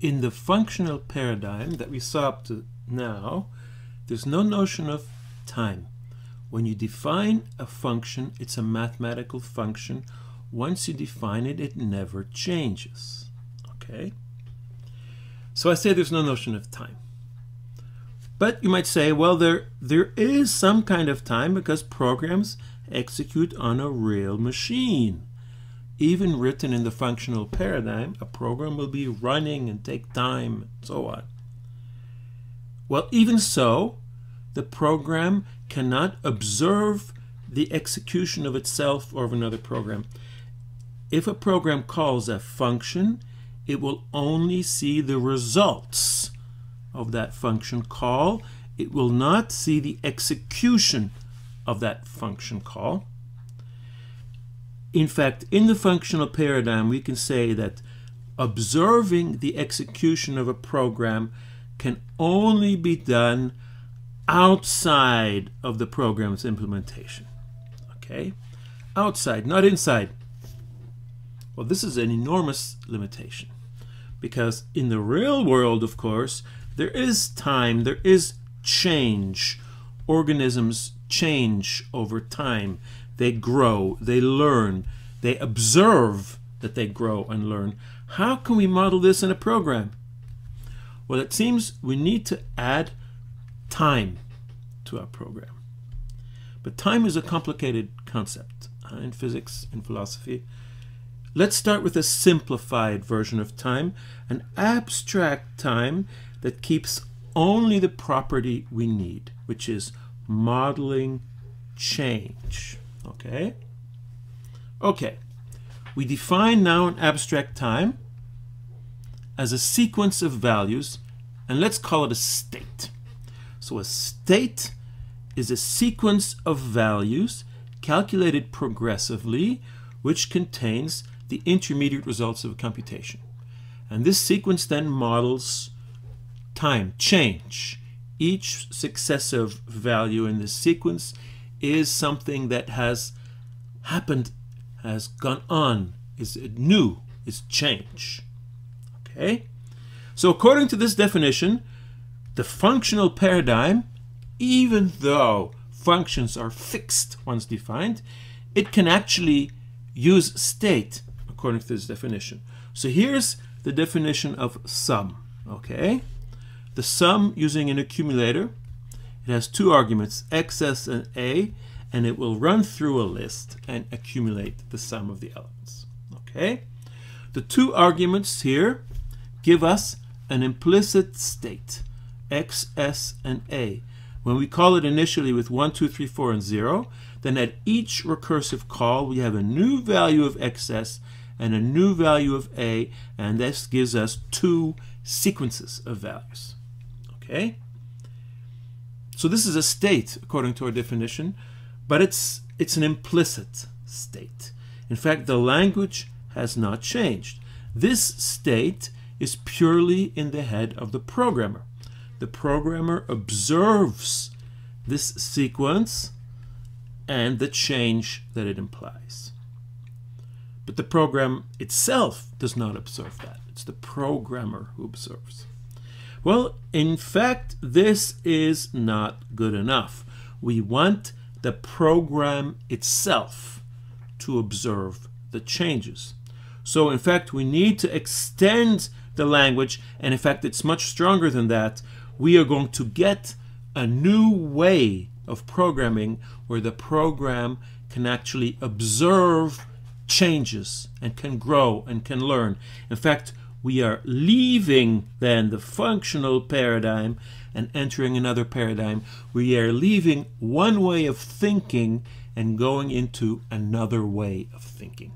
in the functional paradigm that we saw up to now, there's no notion of time. When you define a function, it's a mathematical function. Once you define it, it never changes. Okay? So I say there's no notion of time. But you might say, well, there is some kind of time because programs execute on a real machine. Even written in the functional paradigm, a program will be running and take time and so on. Well, even so, the program cannot observe the execution of itself or of another program. If a program calls a function, it will only see the results of that function call. It will not see the execution of that function call. In fact, in the functional paradigm, we can say that observing the execution of a program can only be done outside of the program's implementation. Okay? Outside, not inside. Well, this is an enormous limitation because in the real world, of course, there is time, there is change. Organisms change over time. They grow, they learn, they observe that they grow and learn. How can we model this in a program? Well, it seems we need to add time to our program. But time is a complicated concept in physics and philosophy. Let's start with a simplified version of time, an abstract time that keeps only the property we need, which is modeling change. Okay? Okay. We define now an abstract time as a sequence of values, and let's call it a state. So a state is a sequence of values calculated progressively, which contains the intermediate results of a computation. And this sequence then models time, change. Each successive value in this sequence is something that has happened, has gone on, is new, is change. Okay? So according to this definition, the functional paradigm, even though functions are fixed once defined, it can actually use state according to this definition. So here's the definition of sum. Okay? The sum using an accumulator, it has two arguments, x, s, and a, and it will run through a list and accumulate the sum of the elements. Okay? The two arguments here give us an implicit state, x, s, and a. When we call it initially with 1, 2, 3, 4, and 0, then at each recursive call we have a new value of xs and a new value of a, and this gives us two sequences of values. Okay? So this is a state according to our definition, but it's an implicit state. In fact, the language has not changed. This state is purely in the head of the programmer. The programmer observes this sequence and the change that it implies. But the program itself does not observe that. It's the programmer who observes. Well, in fact, this is not good enough. We want the program itself to observe the changes. So, in fact, we need to extend the language, and in fact, it's much stronger than that. We are going to get a new way of programming where the program can actually observe changes and can grow and can learn. In fact, we are leaving then the functional paradigm and entering another paradigm. We are leaving one way of thinking and going into another way of thinking.